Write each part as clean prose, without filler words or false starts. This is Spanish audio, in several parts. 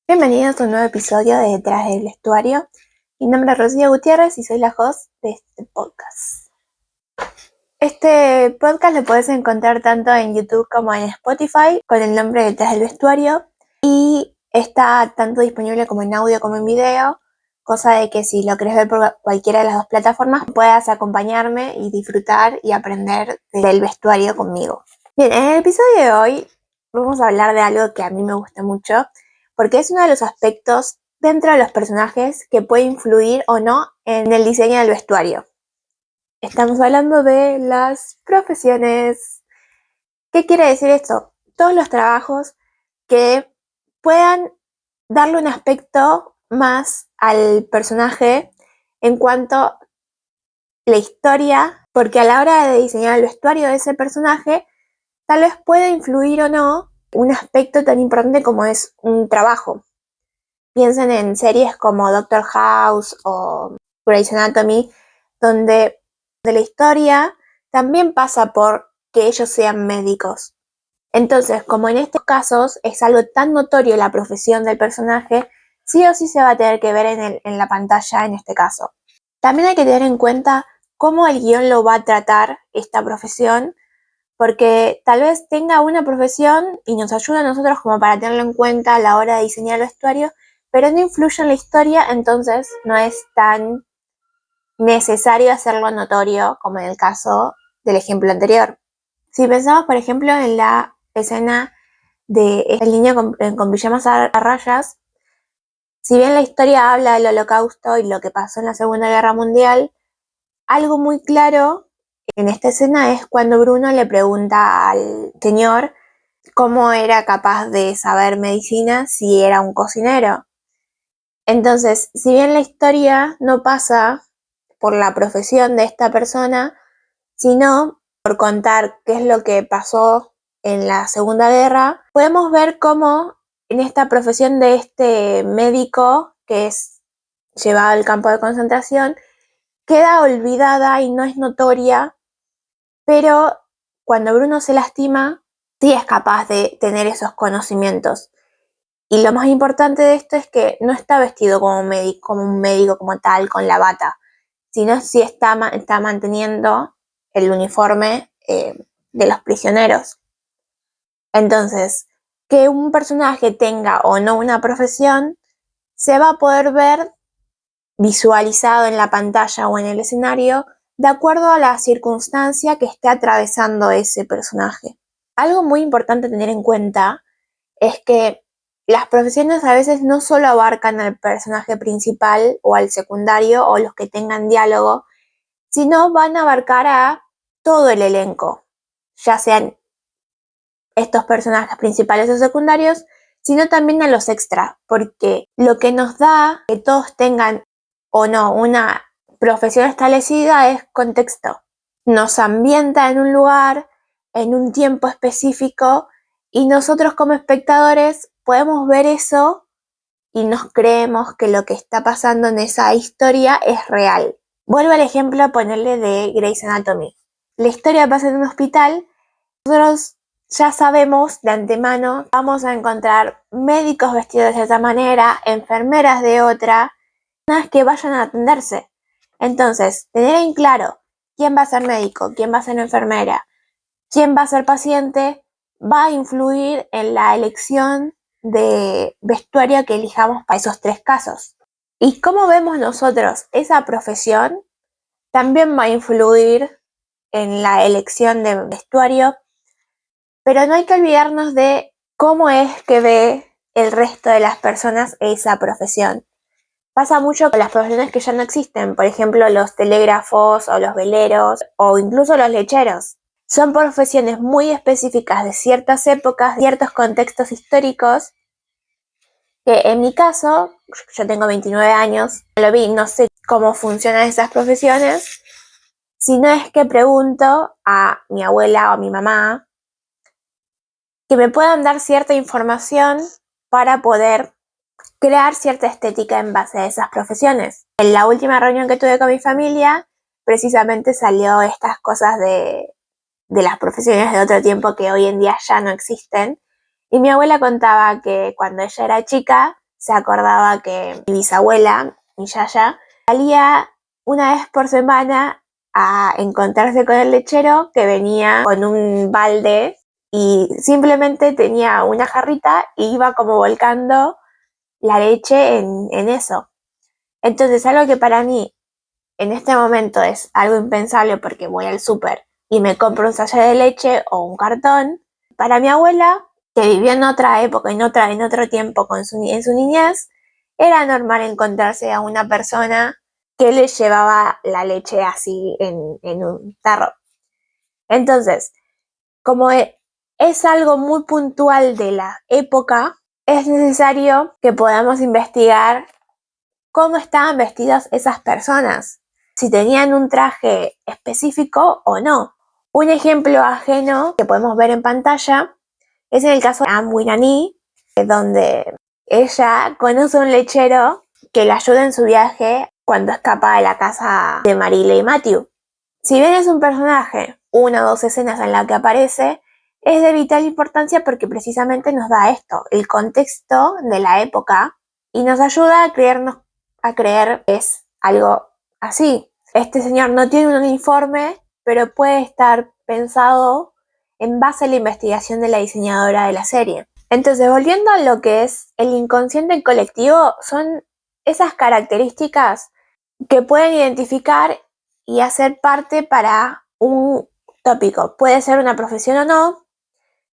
Bienvenidos a un nuevo episodio de Detrás del Vestuario. Mi nombre es Rocío Gutiérrez y soy la host de este podcast. Este podcast lo puedes encontrar tanto en YouTube como en Spotify con el nombre de Detrás del Vestuario y está tanto disponible como en audio como en video, cosa de que si lo querés ver por cualquiera de las dos plataformas puedas acompañarme y disfrutar y aprender del vestuario conmigo. Bien, en el episodio de hoy vamos a hablar de algo que a mí me gusta mucho porque es uno de los aspectos dentro de los personajes que puede influir o no en el diseño del vestuario. Estamos hablando de las profesiones. ¿Qué quiere decir esto? Todos los trabajos que puedan darle un aspecto más al personaje en cuanto a la historia, porque a la hora de diseñar el vestuario de ese personaje, tal vez pueda influir o no un aspecto tan importante como es un trabajo. Piensen en series como Doctor House o Grey's Anatomy, donde la historia también pasa por que ellos sean médicos. Entonces, como en estos casos es algo tan notorio la profesión del personaje, sí o sí se va a tener que ver en la pantalla en este caso. También hay que tener en cuenta cómo el guión lo va a tratar esta profesión, porque tal vez tenga una profesión y nos ayuda a nosotros como para tenerlo en cuenta a la hora de diseñar el vestuario, pero no influye en la historia, entonces no es tan necesario hacerlo notorio como en el caso del ejemplo anterior. Si pensamos, por ejemplo, en la escena de el niño con pijamas a rayas, si bien la historia habla del Holocausto y lo que pasó en la Segunda Guerra Mundial, algo muy claro en esta escena es cuando Bruno le pregunta al señor cómo era capaz de saber medicina si era un cocinero. Entonces, si bien la historia no pasa por la profesión de esta persona, sino por contar qué es lo que pasó en la Segunda Guerra, podemos ver cómo en esta profesión de este médico que es llevado al campo de concentración, queda olvidada y no es notoria, pero cuando Bruno se lastima, sí es capaz de tener esos conocimientos. Y lo más importante de esto es que no está vestido como un médico como tal, con la bata, sino sí está manteniendo el uniforme de los prisioneros. Entonces, que un personaje tenga o no una profesión, se va a poder ver visualizado en la pantalla o en el escenario de acuerdo a la circunstancia que esté atravesando ese personaje. Algo muy importante a tener en cuenta es que las profesiones a veces no solo abarcan al personaje principal o al secundario o los que tengan diálogo, sino van a abarcar a todo el elenco, ya sean estos personajes principales o secundarios, sino también a los extra, porque lo que nos da que todos tengan o no una profesión establecida es contexto. Nos ambienta en un lugar, en un tiempo específico, y nosotros como espectadores podemos ver eso y nos creemos que lo que está pasando en esa historia es real. Vuelvo al ejemplo a ponerle de Grey's Anatomy. La historia pasa en un hospital, nosotros ya sabemos de antemano, vamos a encontrar médicos vestidos de cierta manera, enfermeras de otra, personas que vayan a atenderse. Entonces, tener en claro quién va a ser médico, quién va a ser enfermera, quién va a ser paciente, va a influir en la elección de vestuario que elijamos para esos tres casos. Y cómo vemos nosotros esa profesión también va a influir en la elección de vestuario, pero no hay que olvidarnos de cómo es que ve el resto de las personas esa profesión. Pasa mucho con las profesiones que ya no existen, por ejemplo los telégrafos o los veleros o incluso los lecheros. Son profesiones muy específicas de ciertas épocas, ciertos contextos históricos, que en mi caso, yo tengo 29 años, no sé cómo funcionan esas profesiones, sino es que pregunto a mi abuela o a mi mamá que me puedan dar cierta información para poder crear cierta estética en base a esas profesiones. En la última reunión que tuve con mi familia, precisamente salió estas cosas de las profesiones de otro tiempo que hoy en día ya no existen. Y mi abuela contaba que cuando ella era chica se acordaba que mi bisabuela, mi yaya, salía una vez por semana a encontrarse con el lechero que venía con un balde y simplemente tenía una jarrita y iba como volcando la leche en eso. Entonces, algo que para mí en este momento es algo impensable porque voy al súper y me compro un sachet de leche o un cartón, para mi abuela, que vivió en otra época, en otro tiempo en su niñez, era normal encontrarse a una persona que le llevaba la leche así en un tarro. Entonces, como es algo muy puntual de la época, es necesario que podamos investigar cómo estaban vestidas esas personas, si tenían un traje específico o no. Un ejemplo ajeno que podemos ver en pantalla es en el caso de Anne Winani, donde ella conoce a un lechero que le ayuda en su viaje cuando escapa de la casa de Marile y Matthew. Si bien es un personaje, una o dos escenas en la que aparece, es de vital importancia porque precisamente nos da esto, el contexto de la época, y nos ayuda a creer que es algo así. Este señor no tiene un uniforme, pero puede estar pensado en base a la investigación de la diseñadora de la serie. Entonces, volviendo a lo que es el inconsciente colectivo, son esas características que pueden identificar y hacer parte para un tópico. Puede ser una profesión o no,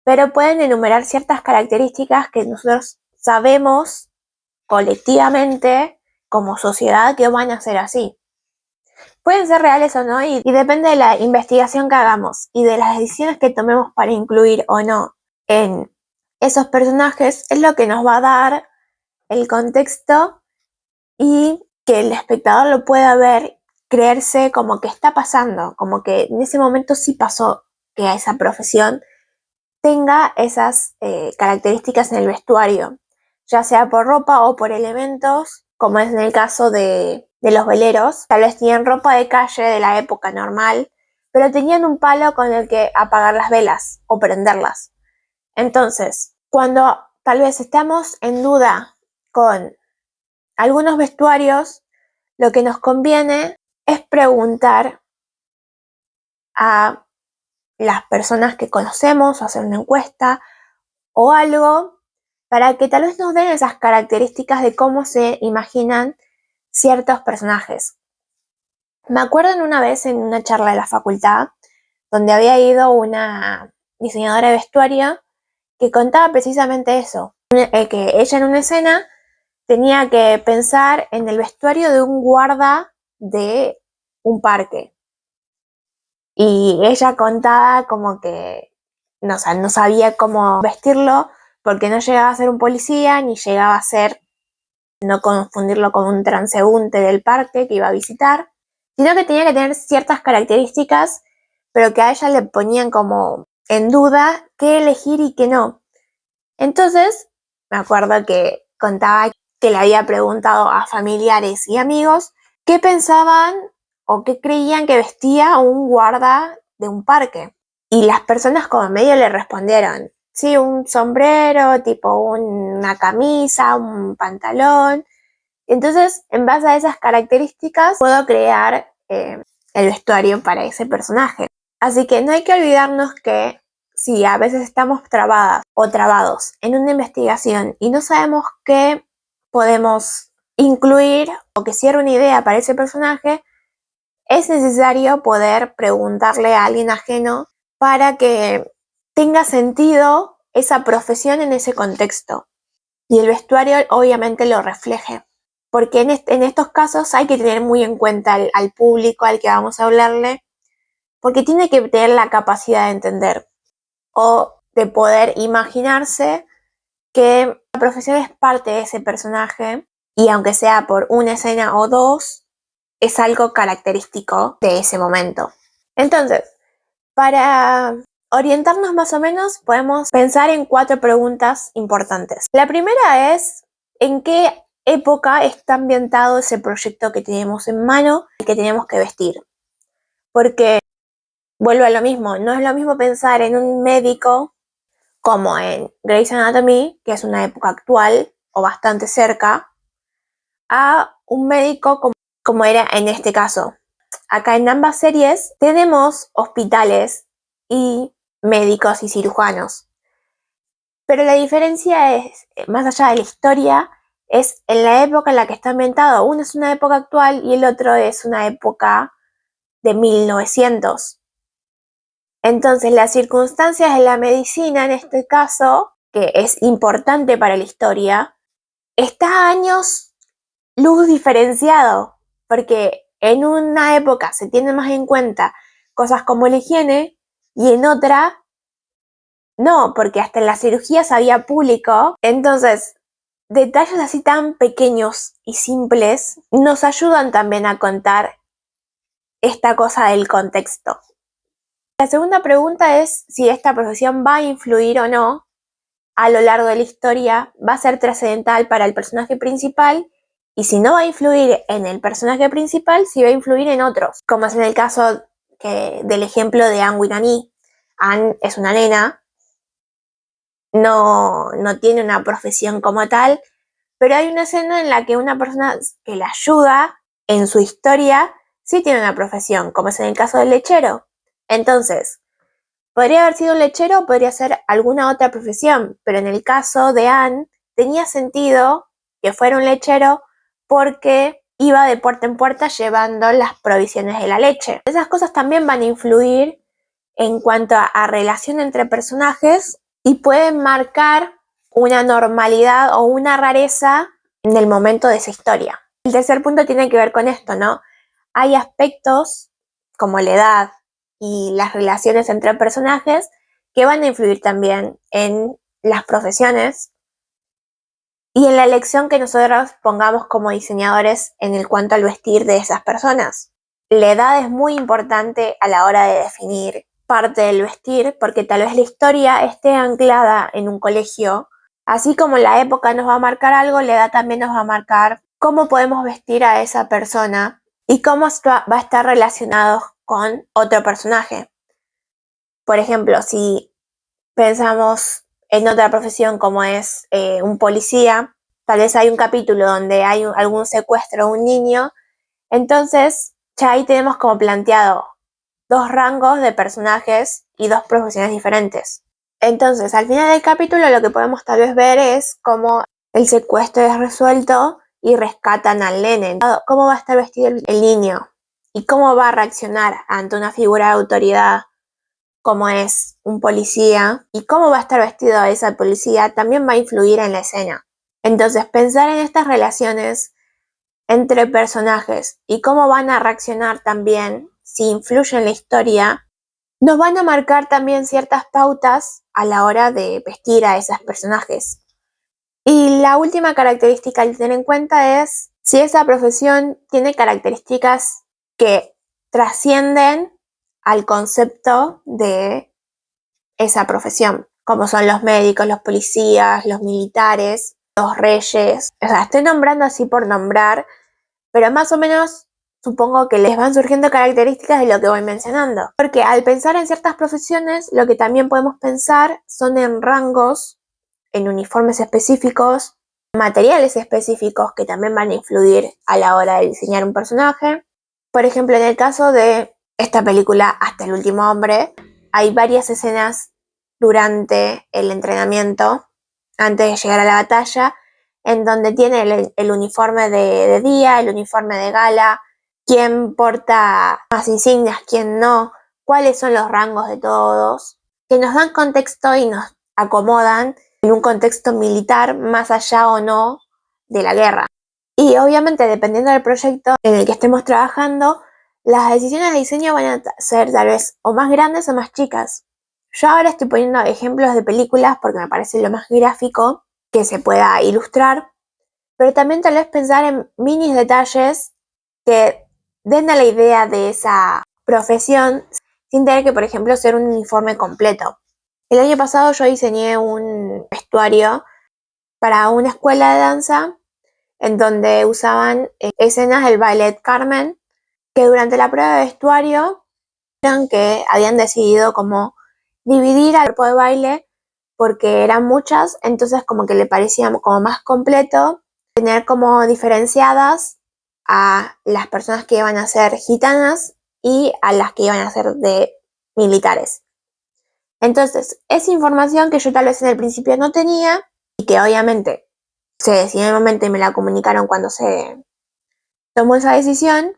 pero pueden enumerar ciertas características que nosotros sabemos colectivamente como sociedad que van a ser así. Pueden ser reales o no y depende de la investigación que hagamos y de las decisiones que tomemos para incluir o no en esos personajes es lo que nos va a dar el contexto y que el espectador lo pueda ver, creerse como que está pasando, como que en ese momento sí pasó que a esa profesión tenga esas características en el vestuario, ya sea por ropa o por elementos, como es en el caso de los veleros. Tal vez tenían ropa de calle de la época normal, pero tenían un palo con el que apagar las velas o prenderlas. Entonces, cuando tal vez estamos en duda con algunos vestuarios, lo que nos conviene es preguntar a las personas que conocemos o hacer una encuesta o algo para que tal vez nos den esas características de cómo se imaginan ciertos personajes. Me acuerdo en una vez en una charla de la facultad donde había ido una diseñadora de vestuario que contaba precisamente eso, que ella en una escena tenía que pensar en el vestuario de un guarda de un parque. Y ella contaba como que no sabía cómo vestirlo porque no llegaba a ser un policía ni llegaba a ser, no confundirlo con un transeúnte del parque que iba a visitar, sino que tenía que tener ciertas características, pero que a ella le ponían como en duda qué elegir y qué no. Entonces, me acuerdo que contaba que le había preguntado a familiares y amigos qué pensaban o qué creían que vestía un guarda de un parque. Y las personas como medio le respondieron, sí, un sombrero, tipo una camisa, un pantalón. Entonces, en base a esas características, puedo crear el vestuario para ese personaje. Así que no hay que olvidarnos que si a veces estamos trabadas o trabados en una investigación y no sabemos qué podemos incluir o que cierre una idea para ese personaje, es necesario poder preguntarle a alguien ajeno para que tenga sentido esa profesión en ese contexto. Y el vestuario obviamente lo refleje. Porque en estos casos hay que tener muy en cuenta al público al que vamos a hablarle, porque tiene que tener la capacidad de entender o de poder imaginarse que la profesión es parte de ese personaje y aunque sea por una escena o dos, es algo característico de ese momento. Entonces, para orientarnos más o menos, podemos pensar en 4 preguntas importantes. La primera es, ¿en qué época está ambientado ese proyecto que tenemos en mano y que tenemos que vestir? Porque vuelvo a lo mismo, no es lo mismo pensar en un médico como en Grey's Anatomy, que es una época actual, o bastante cerca a un médico como era en este caso. Acá en ambas series tenemos hospitales y médicos y cirujanos. Pero la diferencia es, más allá de la historia, es en la época en la que está ambientado. Uno es una época actual y el otro es una época de 1900. Entonces, las circunstancias de la medicina, en este caso, que es importante para la historia, está a años luz diferenciado, porque en una época se tiene más en cuenta cosas como la higiene y en otra no, porque hasta en las cirugías había público. Entonces, detalles así tan pequeños y simples nos ayudan también a contar esta cosa del contexto. La segunda pregunta es si esta profesión va a influir o no a lo largo de la historia, va a ser trascendental para el personaje principal, y si no va a influir en el personaje principal, si va a influir en otros, como es en el caso del ejemplo de Anne with an E. Anne es una nena, no tiene una profesión como tal, pero hay una escena en la que una persona que la ayuda en su historia sí tiene una profesión, como es en el caso del lechero. Entonces, podría haber sido un lechero o podría ser alguna otra profesión, pero en el caso de Anne tenía sentido que fuera un lechero porque iba de puerta en puerta llevando las provisiones de la leche. Esas cosas también van a influir en cuanto a relación entre personajes y pueden marcar una normalidad o una rareza en el momento de esa historia. El tercer punto tiene que ver con esto, ¿no? Hay aspectos como la edad y las relaciones entre personajes que van a influir también en las profesiones y en la elección que nosotros pongamos como diseñadores en el cuanto al vestir de esas personas. La edad es muy importante a la hora de definir parte del vestir, porque tal vez la historia esté anclada en un colegio. Así como la época nos va a marcar algo, la edad también nos va a marcar cómo podemos vestir a esa persona y cómo va a estar relacionado con otro personaje. Por ejemplo, si pensamos en otra profesión como es un policía, tal vez hay un capítulo donde hay algún secuestro de un niño, entonces ya ahí tenemos como planteado dos rangos de personajes y dos profesiones diferentes. Entonces, al final del capítulo lo que podemos tal vez ver es cómo el secuestro es resuelto y rescatan al nene. Cómo va a estar vestido el niño y cómo va a reaccionar ante una figura de autoridad como es un policía y cómo va a estar vestido esa policía también va a influir en la escena. Entonces, pensar en estas relaciones entre personajes y cómo van a reaccionar también, si influye en la historia, nos van a marcar también ciertas pautas a la hora de vestir a esos personajes. Y la última característica a tener en cuenta es si esa profesión tiene características que trascienden al concepto de esa profesión, como son los médicos, los policías, los militares, los reyes. O sea, estoy nombrando así por nombrar, pero más o menos supongo que les van surgiendo características de lo que voy mencionando. Porque al pensar en ciertas profesiones, lo que también podemos pensar son en rangos, en uniformes específicos, materiales específicos que también van a influir a la hora de diseñar un personaje. Por ejemplo, en el caso de esta película Hasta el último hombre, hay varias escenas durante el entrenamiento, antes de llegar a la batalla, en donde tiene el uniforme de día, el uniforme de gala, quién porta más insignias, quién no, cuáles son los rangos de todos, que nos dan contexto y nos acomodan en un contexto militar más allá o no de la guerra. Y obviamente dependiendo del proyecto en el que estemos trabajando, las decisiones de diseño van a ser tal vez o más grandes o más chicas. Yo ahora estoy poniendo ejemplos de películas porque me parece lo más gráfico que se pueda ilustrar, pero también tal vez pensar en minis detalles que den a la idea de esa profesión sin tener que, por ejemplo, ser un uniforme completo. El año pasado yo diseñé un vestuario para una escuela de danza en donde usaban escenas del ballet Carmen, que durante la prueba de vestuario eran que habían decidido como dividir al cuerpo de baile porque eran muchas, entonces como que le parecía como más completo tener como diferenciadas a las personas que iban a ser gitanas y a las que iban a ser de militares. Entonces, esa información que yo tal vez en el principio no tenía y que obviamente se decidió en el momento y me la comunicaron cuando se tomó esa decisión,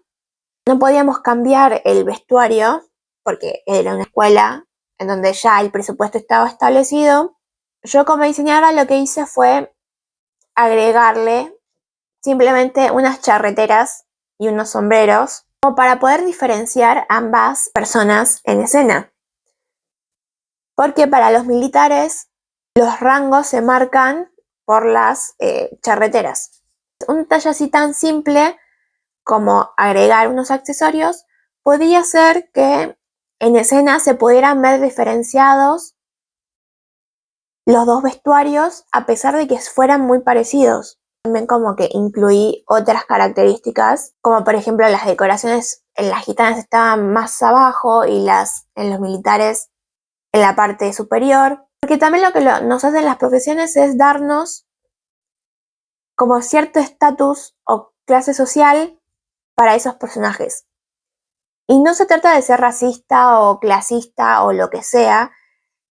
no podíamos cambiar el vestuario porque era una escuela en donde ya el presupuesto estaba establecido. Yo como diseñadora lo que hice fue agregarle simplemente unas charreteras y unos sombreros como para poder diferenciar ambas personas en escena. Porque para los militares los rangos se marcan por las charreteras. Un detalle así tan simple como agregar unos accesorios podía ser que en escena se pudieran ver diferenciados los dos vestuarios a pesar de que fueran muy parecidos. También como que incluí otras características, como por ejemplo las decoraciones en las gitanas estaban más abajo y las en los militares en la parte superior. Porque también lo que nos hacen las profesiones es darnos como cierto estatus o clase social para esos personajes. Y no se trata de ser racista o clasista o lo que sea,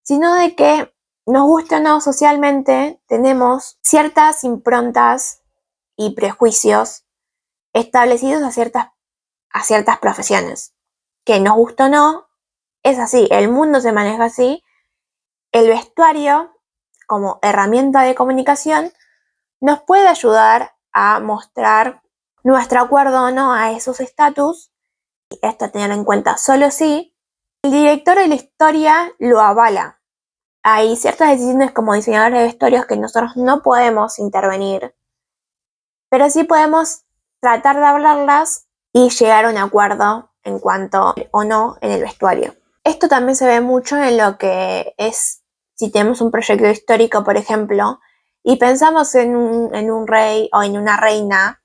sino de que nos guste o no socialmente, tenemos ciertas improntas y prejuicios establecidos a ciertas profesiones. Que nos guste o no, es así, el mundo se maneja así. El vestuario, como herramienta de comunicación, nos puede ayudar a mostrar nuestro acuerdo o no a esos estatus. Esto a tener en cuenta solo si el director de la historia lo avala. Hay ciertas decisiones como diseñadores de vestuarios que nosotros no podemos intervenir, pero sí podemos tratar de hablarlas y llegar a un acuerdo en cuanto o no en el vestuario. Esto también se ve mucho en lo que es, si tenemos un proyecto histórico, por ejemplo, y pensamos en un rey o en una reina,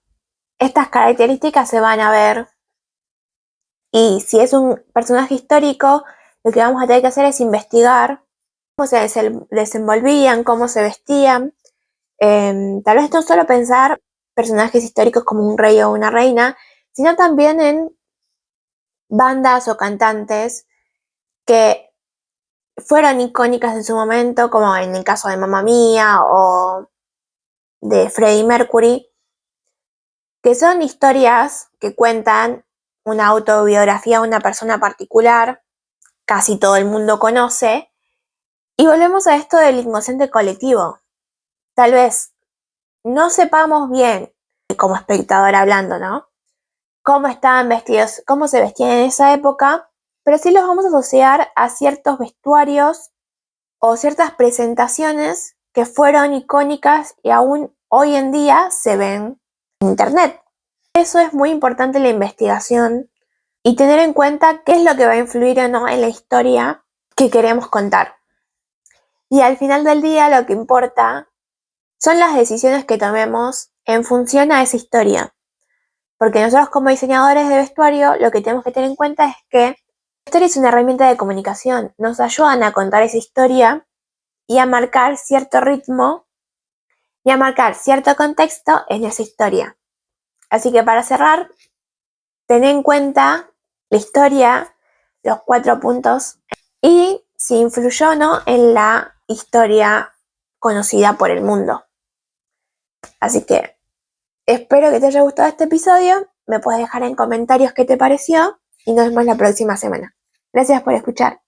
estas características se van a ver. Y si es un personaje histórico, lo que vamos a tener que hacer es investigar cómo se desenvolvían, cómo se vestían. Tal vez no solo pensar personajes históricos como un rey o una reina, sino también en bandas o cantantes que fueron icónicas en su momento, como en el caso de Mamma Mía o de Freddie Mercury, que son historias que cuentan una autobiografía de una persona particular, casi todo el mundo conoce, y volvemos a esto del inconsciente colectivo. Tal vez no sepamos bien, como espectador hablando, ¿no? Cómo estaban vestidos, cómo se vestían en esa época, pero sí los vamos a asociar a ciertos vestuarios o ciertas presentaciones que fueron icónicas y aún hoy en día se ven en internet. Eso es muy importante la investigación y tener en cuenta qué es lo que va a influir o no en la historia que queremos contar. Y al final del día lo que importa son las decisiones que tomemos en función a esa historia. Porque nosotros como diseñadores de vestuario lo que tenemos que tener en cuenta es que la historia es una herramienta de comunicación. Nos ayudan a contar esa historia y a marcar cierto ritmo y a marcar cierto contexto en esa historia. Así que para cerrar, ten en cuenta la historia, los 4 puntos y si influyó o no en la historia conocida por el mundo. Así que espero que te haya gustado este episodio. Me puedes dejar en comentarios qué te pareció y nos vemos la próxima semana. Gracias por escuchar.